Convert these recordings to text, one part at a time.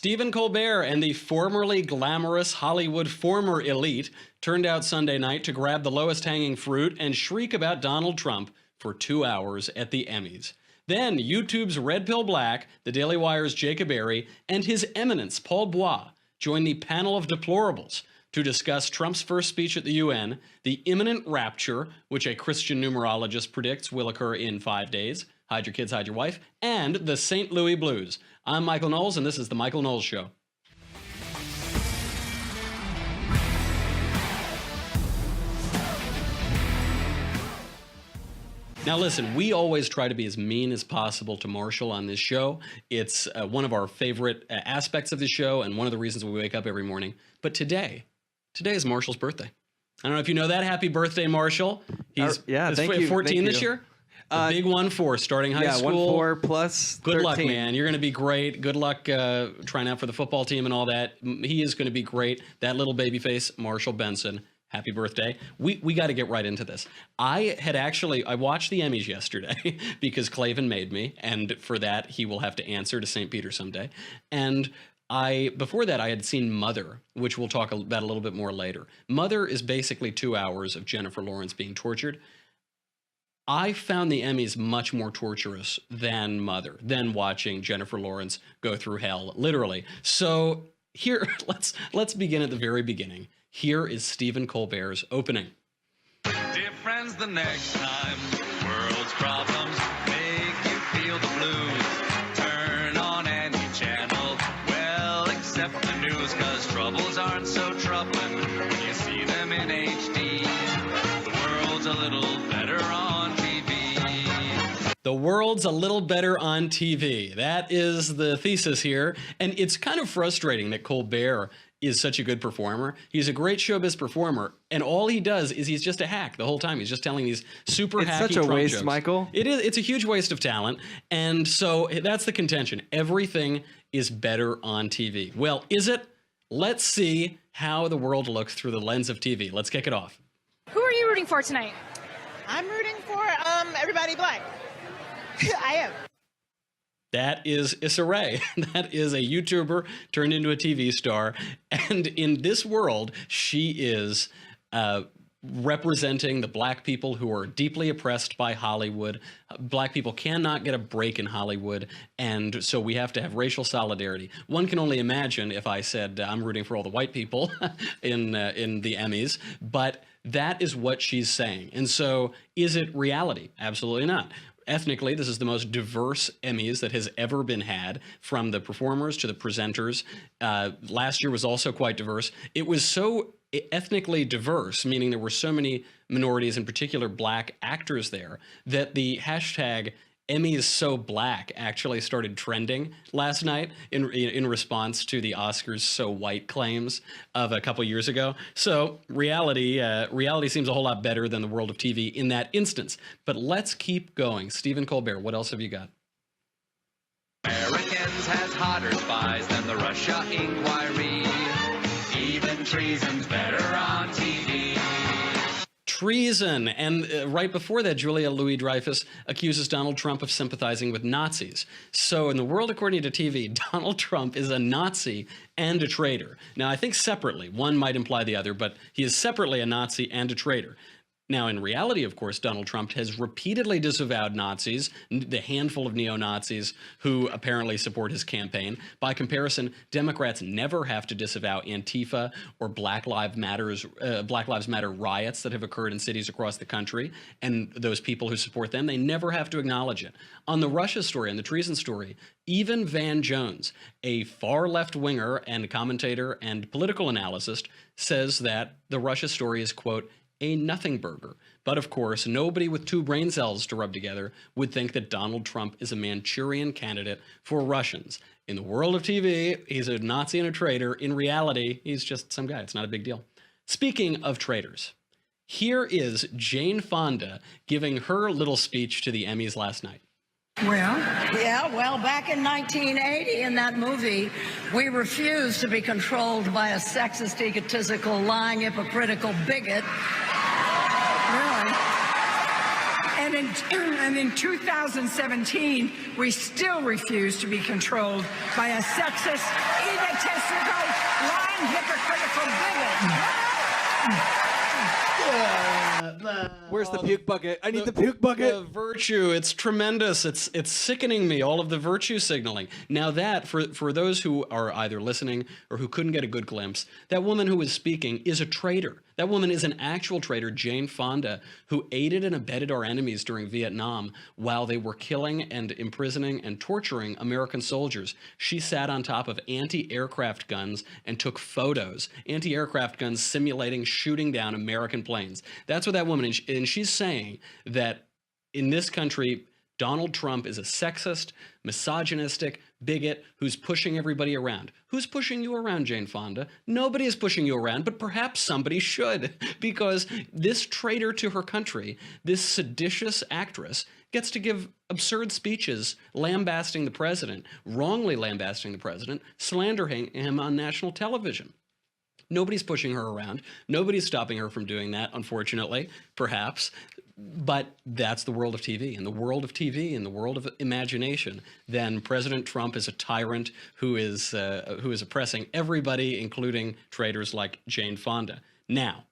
Stephen Colbert and the formerly glamorous Hollywood former elite turned out Sunday night to grab the lowest hanging fruit and shriek about Donald Trump for 2 hours at the Emmys. Then YouTube's Red Pill Black, the Daily Wire's Jacob Airey, and His Eminence Paul Bois joined the panel of deplorables to discuss Trump's first speech at the UN, the imminent rapture, which a Christian numerologist predicts will occur in 5 days, hide your kids, hide your wife, and the St. Louis Blues. I'm Michael Knowles, and this is The Michael Knowles Show. Now listen, we always try to be as mean as possible to Marshall on this show. It's one of our favorite aspects of the show and one of the reasons we wake up every morning. But today is Marshall's birthday. I don't know if you know that. Happy birthday, Marshall. He's thank you. 14 this year? A big 1-4 starting high school. 1-4 plus 13. Good luck, man. You're going to be great. Good luck trying out for the football team and all that. He is going to be great. That little baby face, Marshall Benson. Happy birthday. We got to get right into this. I watched the Emmys yesterday because Clavin made me, and for that he will have to answer to St. Peter someday. And before that I had seen Mother, which we'll talk about a little bit more later. Mother is basically 2 hours of Jennifer Lawrence being tortured. I found the Emmys much more torturous than Mother, than watching Jennifer Lawrence go through hell, literally. So here, let's begin at the very beginning. Here is Stephen Colbert's opening. Dear friends, the next time world's problems make you feel the blues, turn on any channel, well, except the news, 'cause troubles aren't so troubling when you see them in HD. The world's a little better on TV. The world's a little better on TV. That is the thesis here. And it's kind of frustrating that Colbert is such a good performer. He's a great showbiz performer, and all he does is he's just a hack the whole time. He's just telling these super hacky Trump jokes. It's such a waste, Michael. It is. It's a huge waste of talent, and so that's the contention. Everything is better on TV. Well, is it? Let's see how the world looks through the lens of TV. Let's kick it off. Who are you rooting for tonight? I'm rooting for everybody black. I am. That is Issa Rae. That is a YouTuber turned into a TV star. And in this world, she is representing the black people who are deeply oppressed by Hollywood. Black people cannot get a break in Hollywood. And so we have to have racial solidarity. One can only imagine if I said I'm rooting for all the white people in the Emmys. But that is what she's saying. And so is it reality? Absolutely not. Ethnically, this is the most diverse Emmys that has ever been had, from the performers to the presenters. Last year was also quite diverse. It was so ethnically diverse, meaning there were so many minorities, in particular black actors there, that the hashtag Emmys So Black actually started trending last night in response to the Oscars So White claims of a couple years ago. So reality seems a whole lot better than the world of TV in that instance. But let's keep going. Stephen Colbert, what else have you got? Americans has hotter spies than the Russia inquiry. Even treason's better on TV. Treason. And right before that, Julia Louis-Dreyfus accuses Donald Trump of sympathizing with Nazis. So in the world according to TV, Donald Trump is a Nazi and a traitor. Now, I think separately, one might imply the other, but he is separately a Nazi and a traitor. Now, in reality, of course, Donald Trump has repeatedly disavowed Nazis, the handful of neo-Nazis who apparently support his campaign. By comparison, Democrats never have to disavow Antifa or Black Lives Matter riots that have occurred in cities across the country, and those people who support them, they never have to acknowledge it. On the Russia story, on the treason story, even Van Jones, a far left-winger and commentator and political analyst, says that the Russia story is, quote, a nothing burger. But of course, nobody with two brain cells to rub together would think that Donald Trump is a Manchurian candidate for Russians. In the world of TV, he's a Nazi and a traitor. In reality, he's just some guy. It's not a big deal. Speaking of traitors, here is Jane Fonda giving her little speech to the Emmys last night. Well, back in 1980 in that movie, we refused to be controlled by a sexist, egotistical, lying, hypocritical bigot. Really. And in 2017, we still refuse to be controlled by a sexist, egotistical, lying, hypocritical bigot. Where's the puke bucket? I need the puke bucket. The virtue, it's tremendous. It's sickening me, all of the virtue signaling. Now that, for those who are either listening or who couldn't get a good glimpse, that woman who was speaking is a traitor. That woman is an actual traitor, Jane Fonda, who aided and abetted our enemies during Vietnam while they were killing and imprisoning and torturing American soldiers. She sat on top of anti-aircraft guns and took photos, anti-aircraft guns simulating shooting down American planes. That's what that woman is. And she's saying that in this country, Donald Trump is a sexist, misogynistic bigot who's pushing everybody around. Who's pushing you around, Jane Fonda? Nobody is pushing you around, but perhaps somebody should, because this traitor to her country, this seditious actress, gets to give absurd speeches lambasting the president, wrongly lambasting the president, slandering him on national television. Nobody's pushing her around. Nobody's stopping her from doing that, unfortunately, perhaps. But that's the world of TV. In the world of TV, in the world of imagination, then President Trump is a tyrant who is oppressing everybody, including traitors like Jane Fonda. Now,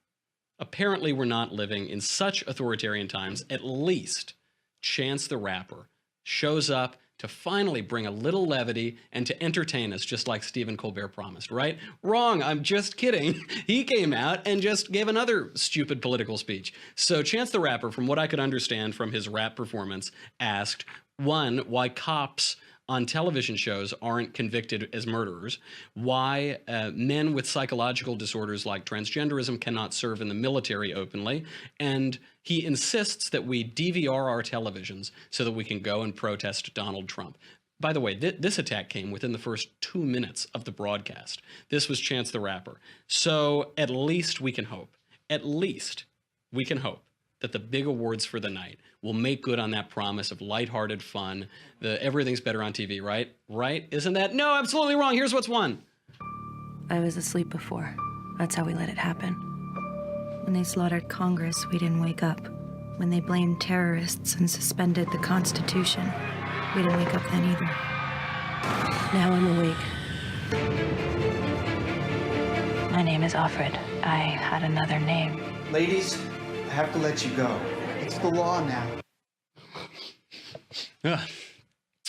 apparently we're not living in such authoritarian times. At least Chance the Rapper shows up to finally bring a little levity and to entertain us, just like Stephen Colbert promised, right? Wrong, I'm just kidding. He came out and just gave another stupid political speech. So Chance the Rapper, from what I could understand from his rap performance, asked, one, why cops on television shows aren't convicted as murderers, why men with psychological disorders like transgenderism cannot serve in the military openly, and he insists that we DVR our televisions so that we can go and protest Donald Trump. By the way, this attack came within the first 2 minutes of the broadcast. This was Chance the Rapper. So at least we can hope, that the big awards for the night will make good on that promise of lighthearted fun. Everything's better on TV, right? Right? Isn't that? No, absolutely wrong. Here's what's won. I was asleep before. That's how we let it happen. When they slaughtered Congress, we didn't wake up. When they blamed terrorists and suspended the Constitution, we didn't wake up then either. Now I'm awake. My name is Offred. I had another name. Ladies, I have to let you go. It's the law now.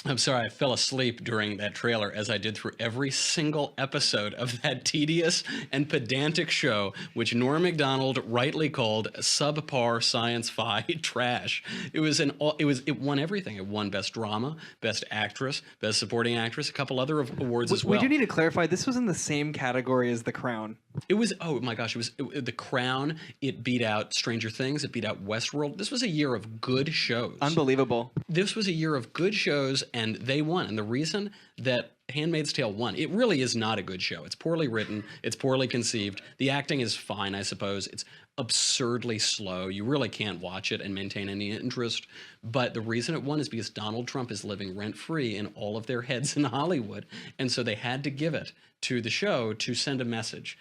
I'm sorry, I fell asleep during that trailer, as I did through every single episode of that tedious and pedantic show, which Norm Macdonald rightly called subpar science-fi trash. It won everything. It won Best Drama, Best Actress, Best Supporting Actress, a couple other awards as well. We do need to clarify, this was in the same category as The Crown. It was, oh my gosh, The Crown. It beat out Stranger Things. It beat out Westworld. This was a year of good shows. Unbelievable. This was a year of good shows, and they won. And the reason that Handmaid's Tale won, it really is not a good show. It's poorly written. It's poorly conceived. The acting is fine, I suppose. It's absurdly slow. You really can't watch it and maintain any interest. But the reason it won is because Donald Trump is living rent-free in all of their heads in Hollywood. And so they had to give it to the show to send a message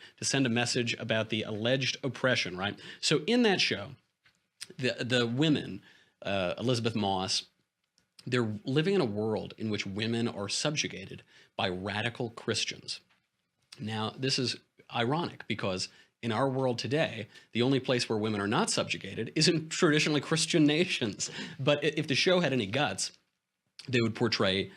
about the alleged oppression, right? So in that show, the women, Elizabeth Moss, they're living in a world in which women are subjugated by radical Christians. Now, this is ironic because in our world today, the only place where women are not subjugated is in traditionally Christian nations. But if the show had any guts, they would portray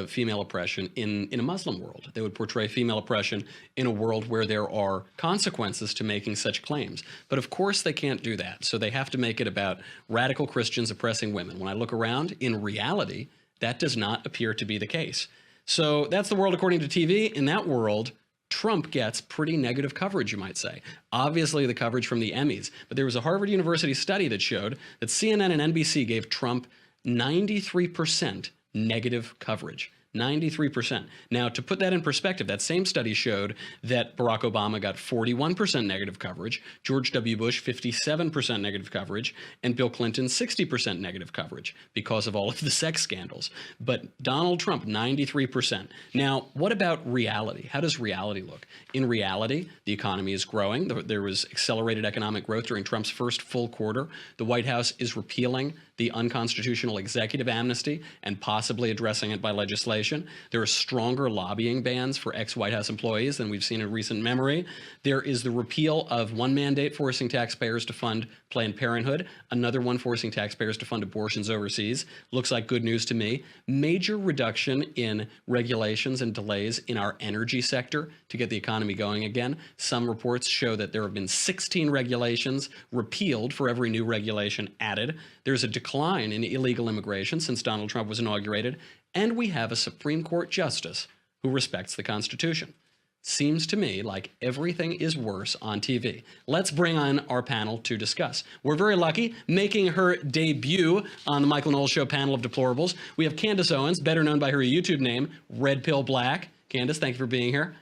female oppression in a Muslim world. They would portray female oppression in a world where there are consequences to making such claims. But of course they can't do that. So they have to make it about radical Christians oppressing women. When I look around, in reality, that does not appear to be the case. So that's the world according to TV. In that world, Trump gets pretty negative coverage, you might say. Obviously the coverage from the Emmys. But there was a Harvard University study that showed that CNN and NBC gave Trump 93% negative coverage. 93%. Now, to put that in perspective, that same study showed that Barack Obama got 41% negative coverage, George W. Bush 57% negative coverage, and Bill Clinton 60% negative coverage because of all of the sex scandals. But Donald Trump, 93%. Now, what about reality? How does reality look? In reality, the economy is growing. There was accelerated economic growth during Trump's first full quarter. The White House is repealing the unconstitutional executive amnesty and possibly addressing it by legislation. There are stronger lobbying bans for ex-White House employees than we've seen in recent memory. There is the repeal of one mandate forcing taxpayers to fund Planned Parenthood, another one forcing taxpayers to fund abortions overseas. Looks like good news to me. Major reduction in regulations and delays in our energy sector to get the economy going again. Some reports show that there have been 16 regulations repealed for every new regulation added. There's a decline in illegal immigration since Donald Trump was inaugurated, and we have a Supreme Court justice who respects the Constitution. Seems to me like everything is worse on TV. Let's bring on our panel to discuss. We're very lucky, making her debut on the Michael Knowles Show panel of deplorables. We have Candace Owens, better known by her YouTube name, Red Pill Black. Candace, thank you for being here.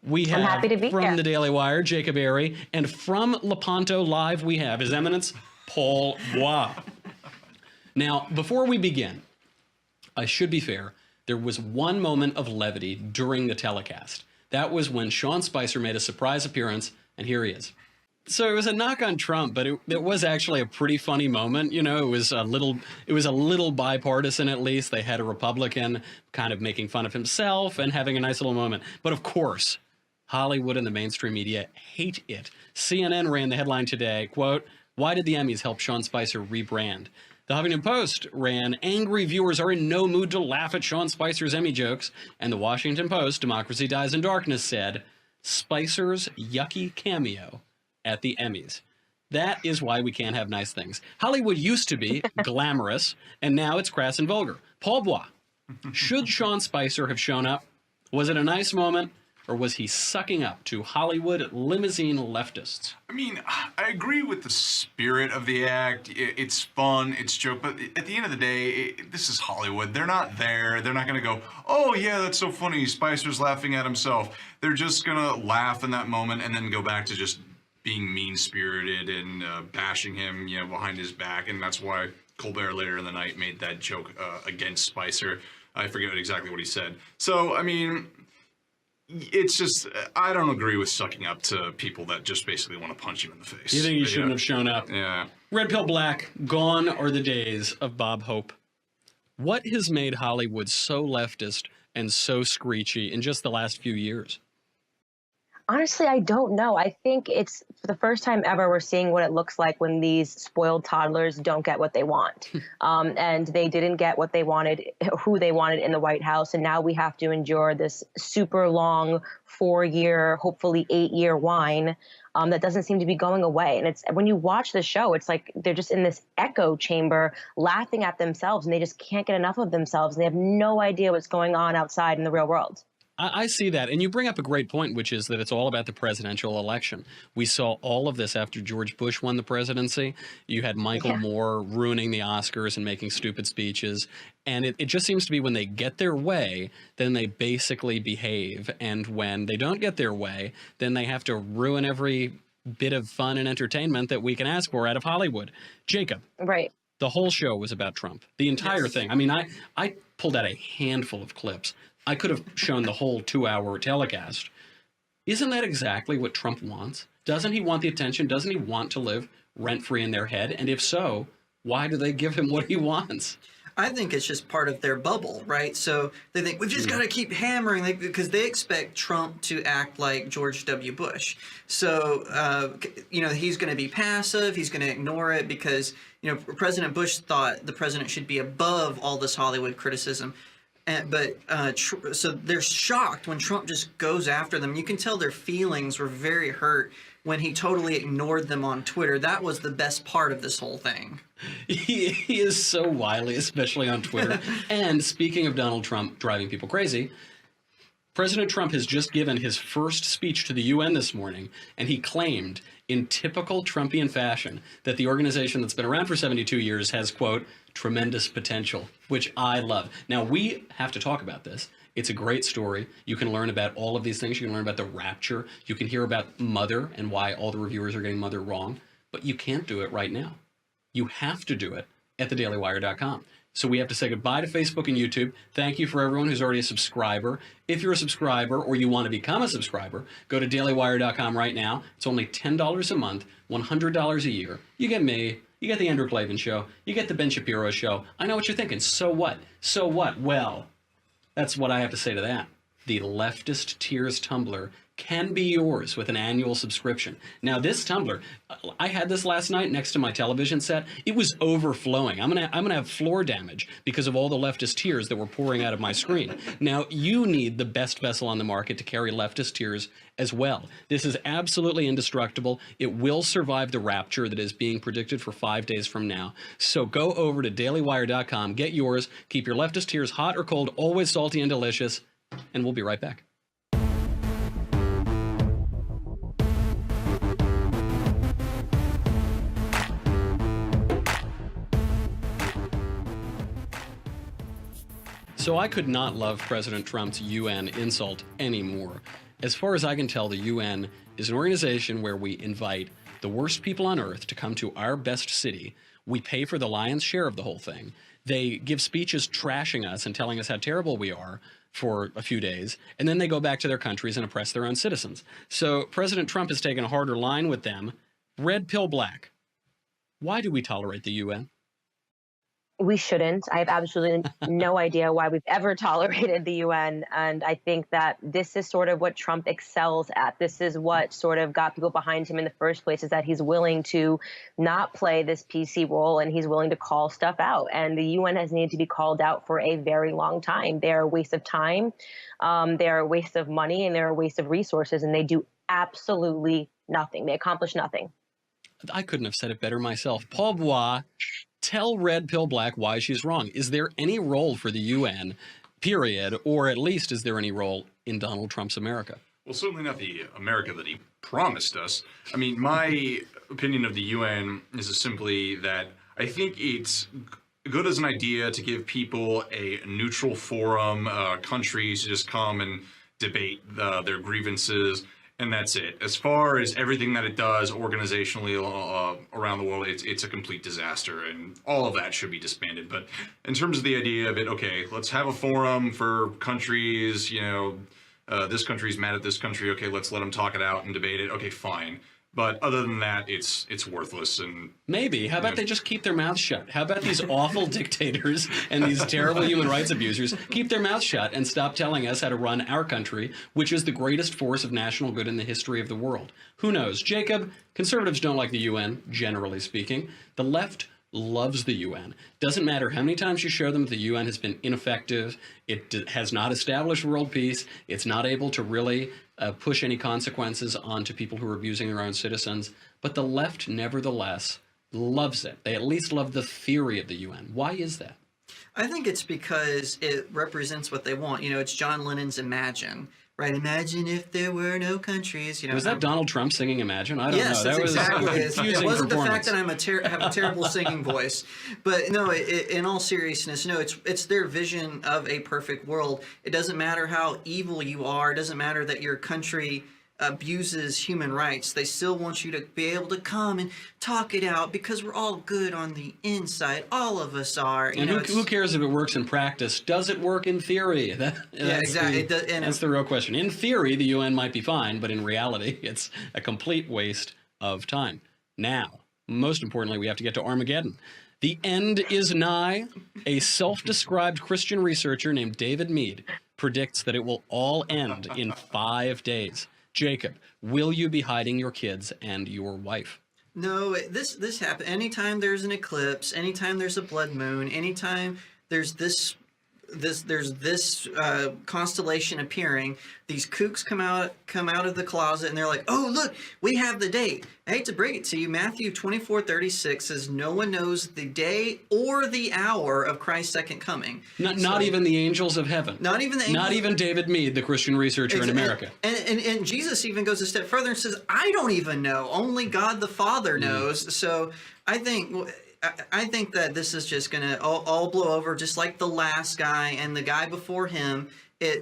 We have, happy to be from here. the Daily Wire, Jacob Airey, and from Lepanto Live, we have His Eminence, Paul Bois. Now, before we begin, I should be fair. There was one moment of levity during the telecast. That was when Sean Spicer made a surprise appearance, and here he is. So it was a knock on Trump, but it was actually a pretty funny moment. You know, it was a little bipartisan at least. They had a Republican kind of making fun of himself and having a nice little moment. But of course, Hollywood and the mainstream media hate it. CNN ran the headline today, quote, "Why did the Emmys help Sean Spicer rebrand?" The Huffington Post ran, "Angry viewers are in no mood to laugh at Sean Spicer's Emmy jokes." And the Washington Post, "Democracy Dies in Darkness," said, "Spicer's yucky cameo at the Emmys." That is why we can't have nice things. Hollywood used to be glamorous, and now it's crass and vulgar. Paul Bois, should Sean Spicer have shown up? Was it a nice moment? Or was he sucking up to Hollywood limousine leftists? I mean, I agree with the spirit of the act. It's fun, it's joke, but at the end of the day, this is Hollywood. They're not there. They're not going to go, "Oh, yeah, that's so funny. Spicer's laughing at himself." They're just going to laugh in that moment and then go back to just being mean-spirited and bashing him, you know, behind his back. And that's why Colbert later in the night made that joke against Spicer. I forget exactly what he said. So, I mean, it's just, I don't agree with sucking up to people that just basically want to punch you in the face. You think you shouldn't have shown up? Yeah. Red Pill Black, gone are the days of Bob Hope. What has made Hollywood so leftist and so screechy in just the last few years? Honestly, I don't know. I think it's for the first time ever we're seeing what it looks like when these spoiled toddlers don't get what they want. And they didn't get what they wanted, who they wanted in the White House. And now we have to endure this super long 4-year, hopefully 8-year whine that doesn't seem to be going away. And it's when you watch the show, it's like they're just in this echo chamber laughing at themselves and they just can't get enough of themselves. And they have no idea what's going on outside in the real world. I see that. And you bring up a great point, which is that it's all about the presidential election. We saw all of this after George Bush won the presidency. You had Michael Moore ruining the Oscars and making stupid speeches. And it just seems to be when they get their way, then they basically behave. And when they don't get their way, then they have to ruin every bit of fun and entertainment that we can ask for out of Hollywood. Jacob. Right. The whole show was about Trump. The entire thing. I mean, I pulled out a handful of clips. I could have shown the whole 2-hour telecast. Isn't that exactly what Trump wants? Doesn't he want the attention? Doesn't he want to live rent-free in their head? And if so, why do they give him what he wants? I think it's just part of their bubble, right? So they think we've just got to keep hammering, because they expect Trump to act like George W. Bush. So, he's going to be passive. He's going to ignore it because, President Bush thought the president should be above all this Hollywood criticism. So they're shocked when Trump just goes after them. You can tell their feelings were very hurt when he totally ignored them on Twitter. That was the best part of this whole thing. He is so wily, especially on Twitter. And speaking of Donald Trump driving people crazy, President Trump has just given his first speech to the UN this morning, and he claimed, in typical Trumpian fashion, that the organization that's been around for 72 years has, quote, tremendous potential, which I love. Now, we have to talk about this. It's a great story. You can learn about all of these things. You can learn about the rapture. You can hear about Mother and why all the reviewers are getting Mother wrong. But you can't do it right now. You have to do it at thedailywire.com. So we have to say goodbye to Facebook and YouTube. Thank you for everyone who's already a subscriber. If you're a subscriber or you want to become a subscriber, go to dailywire.com right now. It's only $10 a month, $100 a year. You get me. You get the Andrew Klavan Show. You get the Ben Shapiro Show. I know what you're thinking. So what? So what? Well, that's what I have to say to that. The Leftist Tears Tumblr can be yours with an annual subscription. Now, this Tumblr, I had this last night next to my television set. It was overflowing. I'm gonna have floor damage because of all the leftist tears that were pouring out of my screen. Now, you need the best vessel on the market to carry leftist tears as well. This is absolutely indestructible. It will survive the rapture that is being predicted for 5 days from now. So go over to dailywire.com, get yours, keep your leftist tears hot or cold, always salty and delicious, and we'll be right back. So I could not love President Trump's UN insult anymore. As far as I can tell, the UN is an organization where we invite the worst people on earth to come to our best city. We pay for the lion's share of the whole thing. They give speeches trashing us and telling us how terrible we are for a few days, and then they go back to their countries and oppress their own citizens. So President Trump has taken a harder line with them. Red pill black. Why do we tolerate the UN? We shouldn't. I have absolutely no idea why we've ever tolerated the UN. And I think that this is sort of what Trump excels at. This is what sort of got people behind him in the first place, is that he's willing to not play this PC role and he's willing to call stuff out. And the UN has needed to be called out for a very long time. They're a waste of time. They're a waste of money, and they're a waste of resources. And they do absolutely nothing. They accomplish nothing. I couldn't have said it better myself. Paul Bois, tell Red Pill Black why she's wrong. Is there any role for the UN, period, or at least is there any role in Donald Trump's America? Well, certainly not the America that he promised us. I mean, my opinion of the UN is simply that I think it's good as an idea to give people a neutral forum, countries to just come and debate their grievances. And that's it. As far as everything that it does organizationally around the world, it's a complete disaster, and all of that should be disbanded. But in terms of the idea of it, okay, let's have a forum for countries, you know, this country's mad at this country, okay, let's let them talk it out and debate it, okay, fine. But other than that, it's worthless. And maybe. How about they just keep their mouths shut? How about these awful dictators and these terrible human rights abusers keep their mouths shut and stop telling us how to run our country, which is the greatest force of national good in the history of the world? Who knows? Jacob, conservatives don't like the UN, generally speaking. The left loves the UN. Doesn't matter how many times you show them the UN has been ineffective, it has not established world peace, it's not able to really push any consequences onto people who are abusing their own citizens. But the left, nevertheless, loves it. They at least love the theory of the UN. Why is that? I think it's because it represents what they want. You know, it's John Lennon's Imagine. Right, imagine if there were no countries. You know, was that Donald Trump singing Imagine? I don't know. That was exactly it. It wasn't the fact that I have a terrible singing voice, but no. In all seriousness, no. It's their vision of a perfect world. It doesn't matter how evil you are. It doesn't matter that your country abuses human rights. They still want you to be able to come and talk it out because we're all good on the inside. All of us are. And who cares if it works in practice? Does it work in theory? Yeah, exactly. That's the real question. In theory, the UN might be fine, but in reality, it's a complete waste of time. Now, most importantly, we have to get to Armageddon. The end is nigh. A self-described Christian researcher named David Mead predicts that it will all end in 5 days. Jacob, will you be hiding your kids and your wife? No, this happens anytime there's an eclipse, anytime there's a blood moon, anytime there's this constellation appearing. These kooks come out of the closet and they're like, "Oh, look, we have the date." I hate to break it to you, Matthew 24:36 says no one knows the day or the hour of Christ's second coming. Not even the angels of heaven. Not even the angels. Not even David Mead, the Christian researcher in America. And Jesus even goes a step further and says, "I don't even know. Only God the Father knows." So I think I think that this is just going to all blow over, just like the last guy and the guy before him.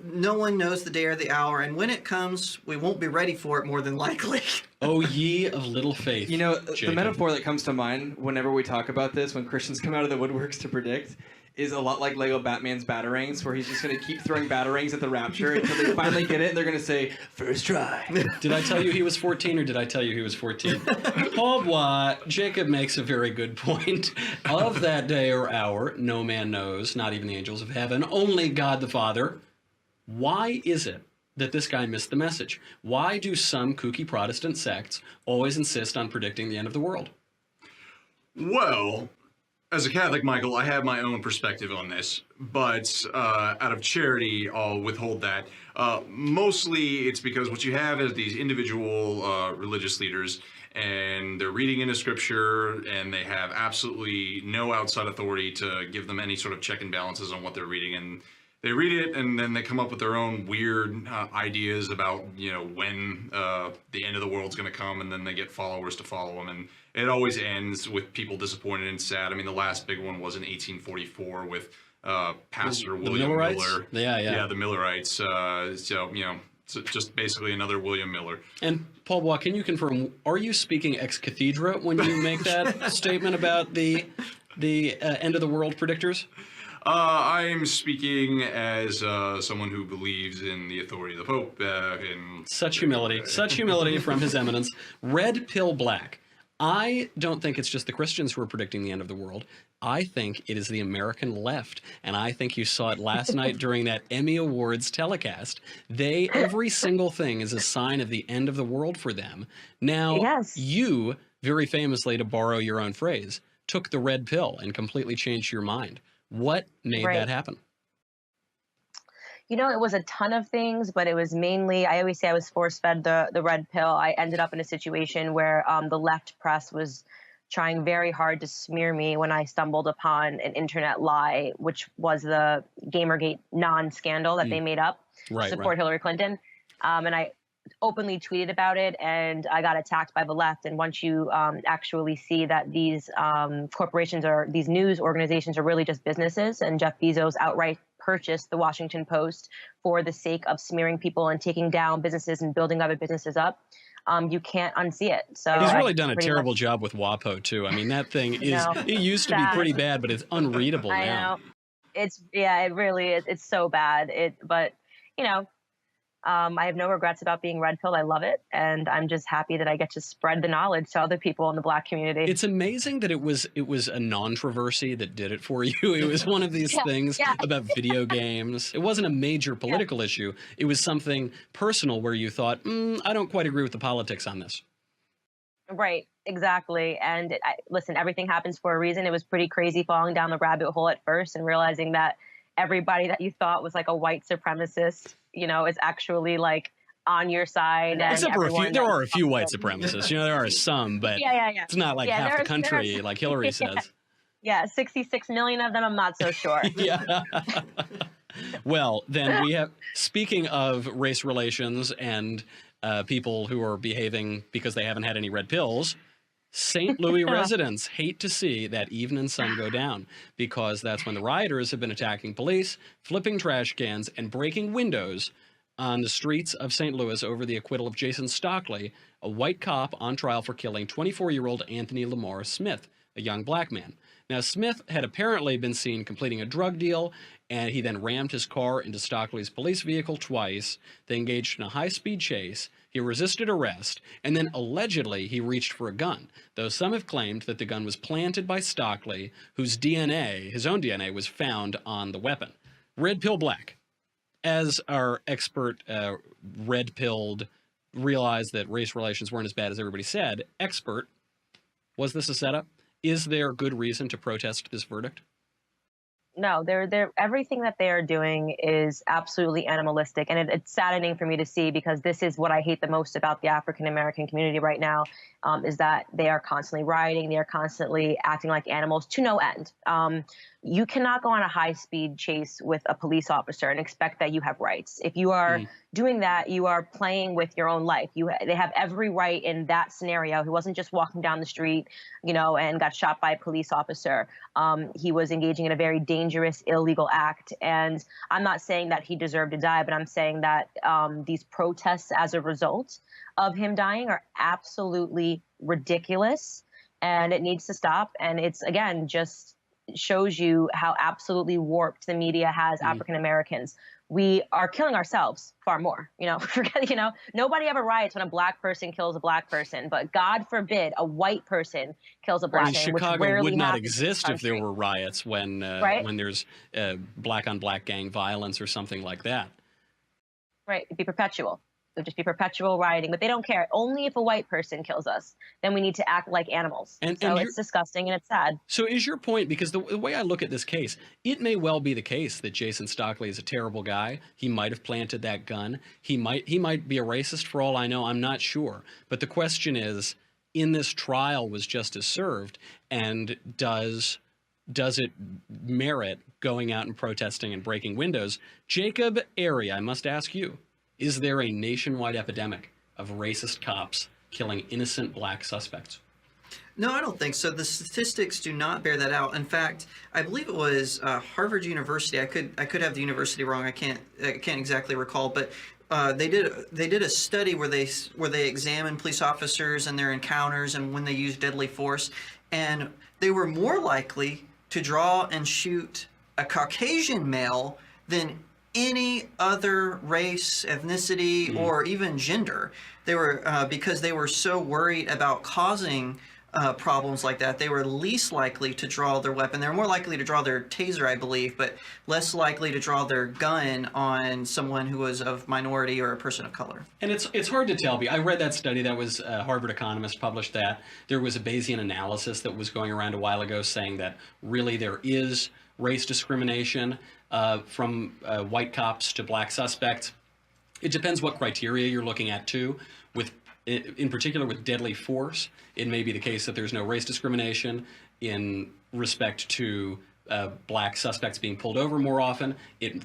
No one knows the day or the hour, and when it comes, we won't be ready for it more than likely. Oh, ye of little faith. You know, Jacob. the metaphor that comes to mind whenever we talk about this, when Christians come out of the woodworks to predict, is a lot like Lego Batman's batarangs, where he's just going to keep throwing batarangs at the Rapture until they finally get it, and they're going to say, first try. Did I tell you he was 14, or did I tell you he was 14? Paul Bois, Jacob makes a very good point. Of that day or hour, no man knows, not even the angels of heaven, only God the Father. Why is it that this guy missed the message? Why do some kooky Protestant sects always insist on predicting the end of the world? Well, as a Catholic, Michael, I have my own perspective on this, but out of charity, I'll withhold that. Mostly, it's because what you have is these individual religious leaders, and they're reading into scripture, and they have absolutely no outside authority to give them any sort of check and balances on what they're reading. And they read it, and then they come up with their own weird ideas about, when the end of the world's going to come, and then they get followers to follow them, and it always ends with people disappointed and sad. I mean, the last big one was in 1844 with Pastor William Miller. Yeah, the Millerites. So just basically another William Miller. And Paul Bois, can you confirm, are you speaking ex cathedra when you make that statement about the end of the world predictors? I'm speaking as someone who believes in the authority of the Pope. Such humility from His Eminence. Red pill black. I don't think it's just the Christians who are predicting the end of the world. I think it is the American left, and I think you saw it last night during that Emmy Awards telecast. Every single thing is a sign of the end of the world for them. Now, you, very famously, to borrow your own phrase, took the red pill and completely changed your mind. What made that happen? It was a ton of things, but it was mainly, I always say I was force-fed the red pill. I ended up in a situation where the left press was trying very hard to smear me when I stumbled upon an internet lie, which was the Gamergate non-scandal that they made up to support Hillary Clinton. And I openly tweeted about it, and I got attacked by the left. And once you actually see that these corporations these news organizations are really just businesses, and Jeff Bezos outright purchased the Washington Post for the sake of smearing people and taking down businesses and building other businesses up, you can't unsee it. So he's really done a terrible job with WAPO too. I mean, that thing it used to be pretty bad, but it's unreadable now. I know. It really is. It's so bad. But I have no regrets about being red pilled. I love it. And I'm just happy that I get to spread the knowledge to other people in the Black community. It's amazing that it was a non-controversy that did it for you. It was one of these things about video games. It wasn't a major political issue. It was something personal where you thought, I don't quite agree with the politics on this. Right. Exactly. And listen, everything happens for a reason. It was pretty crazy falling down the rabbit hole at first and realizing that everybody that you thought was like a white supremacist, is actually like on your side. Except for there are a few white supremacists. There are some, but it's not like half the country, like Hillary says. 66 million of them. I'm not so sure. Well, then we have, speaking of race relations and people who are behaving because they haven't had any red pills, St. Louis residents hate to see that evening sun go down, because that's when the rioters have been attacking police, flipping trash cans, and breaking windows on the streets of St. Louis over the acquittal of Jason Stockley, a white cop on trial for killing 24-year-old Anthony Lamar Smith, a young black man. Now, Smith had apparently been seen completing a drug deal, and he then rammed his car into Stockley's police vehicle twice. They engaged in a high-speed chase. He resisted arrest, and then allegedly he reached for a gun, though some have claimed that the gun was planted by Stockley, whose DNA, his own DNA, was found on the weapon. Red pill black. As our expert red-pilled realized that race relations weren't as bad as everybody said, expert, was this a setup? Is there good reason to protest this verdict? No, everything that they are doing is absolutely animalistic, and it's saddening for me to see, because this is what I hate the most about the African American community right now, is that they are constantly rioting, they are constantly acting like animals to no end. You cannot go on a high-speed chase with a police officer and expect that you have rights. If you are doing that, you are playing with your own life. They have every right in that scenario. He wasn't just walking down the street, and got shot by a police officer. He was engaging in a very dangerous, illegal act. And I'm not saying that he deserved to die, but I'm saying that these protests as a result of him dying are absolutely ridiculous, and it needs to stop. And it's, again, just shows you how absolutely warped the media has African Americans. We are killing ourselves far more. Nobody ever riots when a black person kills a black person, but God forbid a white person kills a black person. Chicago would not exist if there were riots when Right? there's black on black gang violence or something like that. Right. It'd be perpetual. It would just be perpetual rioting, but they don't care. Only if a white person kills us, then we need to act like animals. So it's disgusting and it's sad. So is your point, because the way I look at this case, it may well be the case that Jason Stockley is a terrible guy. He might have planted that gun. He might be a racist for all I know. I'm not sure. But the question is, in this trial, was justice served? And does it merit going out and protesting and breaking windows? Jacob Airey, I must ask you, is there a nationwide epidemic of racist cops killing innocent black suspects? No, I don't think so. The statistics do not bear that out. In fact, I believe it was Harvard University. I could have the university wrong. I can't exactly recall, but they did a study where they examined police officers and their encounters and when they used deadly force, and they were more likely to draw and shoot a Caucasian male than any other race, ethnicity, or even gender. They were because they were so worried about causing problems like that. They were least likely to draw their weapon. They were more likely to draw their taser, I believe, but less likely to draw their gun on someone who was of minority or a person of color. And it's hard to tell. I read that study that was Harvard economist published that. There was a Bayesian analysis that was going around a while ago saying that really there is race discrimination from white cops to black suspects. It depends what criteria you're looking at too. In particular with deadly force, it may be the case that there's no race discrimination in respect to black suspects being pulled over more often.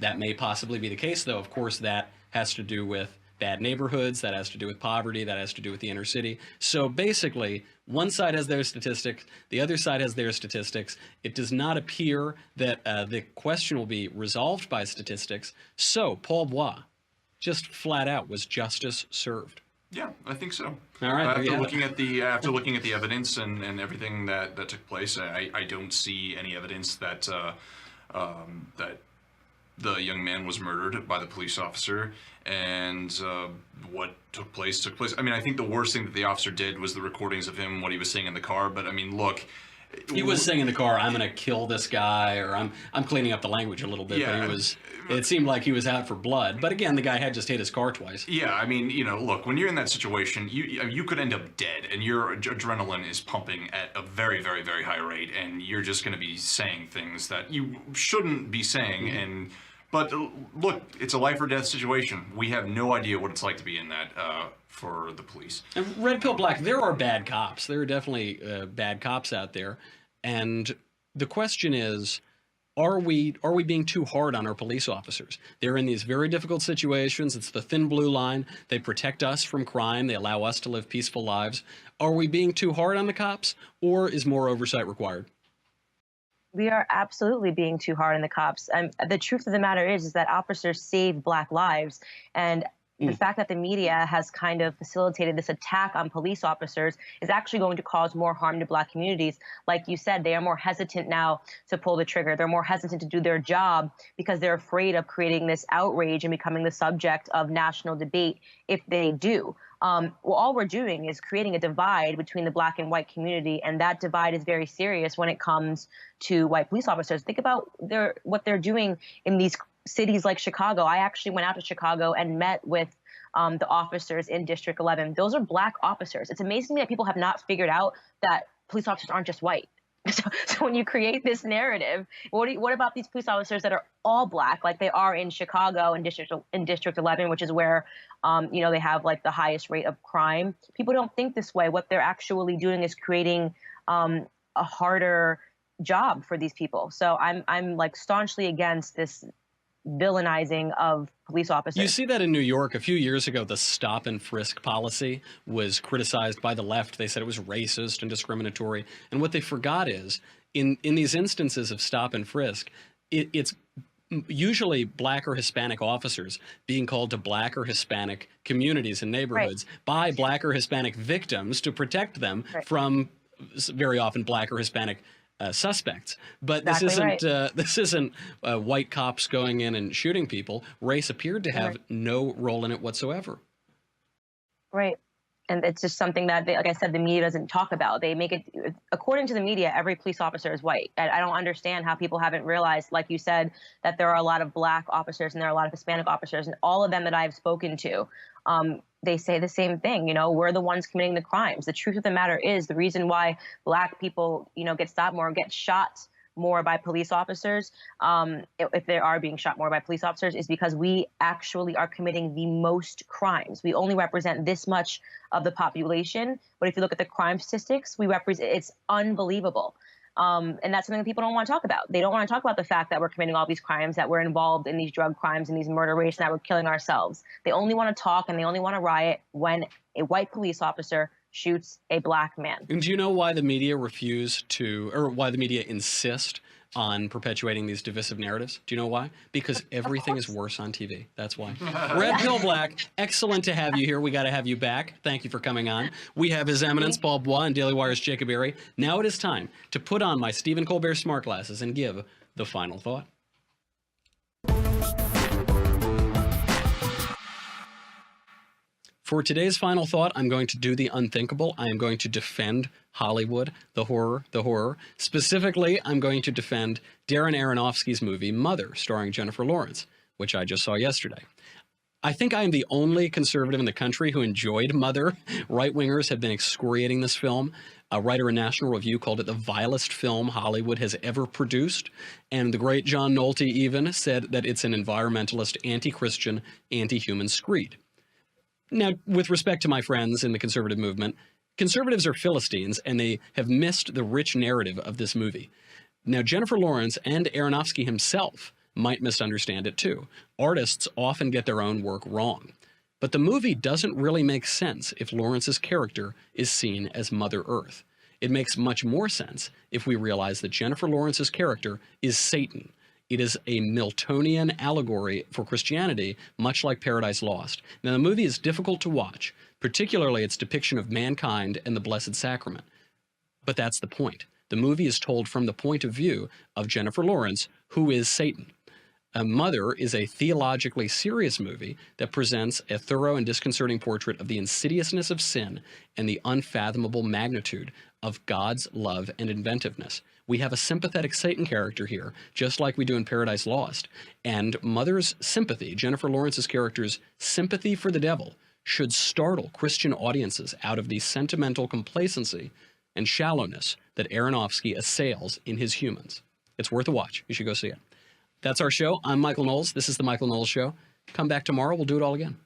That may possibly be the case, though. Of course, that has to do with bad neighborhoods, that has to do with poverty, that has to do with the inner city. So basically, one side has their statistics, the other side has their statistics. It does not appear that the question will be resolved by statistics. So, Paul Bois, just flat out, was justice served? Yeah, I think so. All right. After looking at the evidence and everything that took place, I don't see any evidence that that the young man was murdered by the police officer, and what took place. I mean, I think the worst thing that the officer did was the recordings of him, what he was saying in the car. But I mean, look. He was saying in the car, "I'm going to kill this guy," or "I'm cleaning up the language a little bit." Yeah. But it seemed like he was out for blood. But again, the guy had just hit his car twice. Yeah, I mean, look, when you're in that situation, you could end up dead, and your adrenaline is pumping at a very, very, very high rate, and you're just going to be saying things that you shouldn't be saying. But look, it's a life or death situation. We have no idea what it's like to be in that for the police. And red pill black, there are bad cops. There are definitely bad cops out there. And the question is, are we being too hard on our police officers? They're in these very difficult situations. It's the thin blue line. They protect us from crime. They allow us to live peaceful lives. Are we being too hard on the cops, or is more oversight required? We are absolutely being too hard on the cops. The truth of the matter is that officers save black lives. And the fact that the media has kind of facilitated this attack on police officers is actually going to cause more harm to black communities. Like you said, they are more hesitant now to pull the trigger. They're more hesitant to do their job because they're afraid of creating this outrage and becoming the subject of national debate if they do. Well, all we're doing is creating a divide between the black and white community, and that divide is very serious when it comes to white police officers. Think about what they're doing in these cities like Chicago. I actually went out to Chicago and met with the officers in District 11. Those are black officers. It's amazing that people have not figured out that police officers aren't just white. So when you create this narrative, what about these police officers that are all black, like they are in Chicago in District 11, which is where they have like the highest rate of crime? People don't think this way. What they're actually doing is creating a harder job for these people. So I'm like staunchly against this villainizing of police officers. You see that in New York a few years ago. The stop and frisk policy was criticized by the left. They said it was racist and discriminatory. And what they forgot is, in these instances of stop and frisk, it's usually Black or Hispanic officers being called to Black or Hispanic communities and neighborhoods by Black or Hispanic victims to protect them from very often Black or Hispanic suspects. But this isn't white cops going in and shooting people. Race appeared to have no role in it whatsoever. Right. And it's just something that, like I said, the media doesn't talk about. They make it, according to the media, every police officer is white. I don't understand how people haven't realized, like you said, that there are a lot of Black officers and there are a lot of Hispanic officers, and all of them that I've spoken to, they say the same thing. You know, we're the ones committing the crimes. The truth of the matter is, the reason why Black people, you know, get stopped more, get shot more by police officers, if they are being shot more by police officers, is because we actually are committing the most crimes. We only represent this much of the population, but if you look at the crime statistics, we represent, it's unbelievable. And that's something that people don't want to talk about. They don't want to talk about the fact that we're committing all these crimes, that we're involved in these drug crimes and these murder rates, and that we're killing ourselves. They only want to talk and they only want to riot when a white police officer shoots a Black man. And do you know why the media refuse to, or why the media insist on perpetuating these divisive narratives? Do you know why? Because everything is worse on TV. That's why. Red Pill Black, excellent to have you here. We got to have you back. Thank you for coming on. We have His Eminence Paul Bois and Daily Wire's Jacob Airey. Now it is time to put on my Stephen Colbert smart glasses and give the final thought. For today's final thought, I'm going to do the unthinkable. I am going to defend Hollywood, the horror. Specifically, I'm going to defend Darren Aronofsky's movie Mother, starring Jennifer Lawrence, which I just saw yesterday. I think I am the only conservative in the country who enjoyed Mother. Right-wingers have been excoriating this film. A writer in National Review called it the vilest film Hollywood has ever produced. And the great John Nolte even said that it's an environmentalist, anti-Christian, anti-human screed. Now, with respect to my friends in the conservative movement, conservatives are Philistines, and they have missed the rich narrative of this movie. Now, Jennifer Lawrence and Aronofsky himself might misunderstand it too. Artists often get their own work wrong. But the movie doesn't really make sense if Lawrence's character is seen as Mother Earth. It makes much more sense if we realize that Jennifer Lawrence's character is Satan. It is a Miltonian allegory for Christianity, much like Paradise Lost. Now, the movie is difficult to watch, particularly its depiction of mankind and the Blessed Sacrament. But that's the point. The movie is told from the point of view of Jennifer Lawrence, who is Satan. Mother is a theologically serious movie that presents a thorough and disconcerting portrait of the insidiousness of sin and the unfathomable magnitude of God's love and inventiveness. We have a sympathetic Satan character here, just like we do in Paradise Lost. And Mother's sympathy, Jennifer Lawrence's character's sympathy for the devil, should startle Christian audiences out of the sentimental complacency and shallowness that Aronofsky assails in his Humans. It's worth a watch. You should go see it. That's our show. I'm Michael Knowles. This is The Michael Knowles Show. Come back tomorrow. We'll do it all again.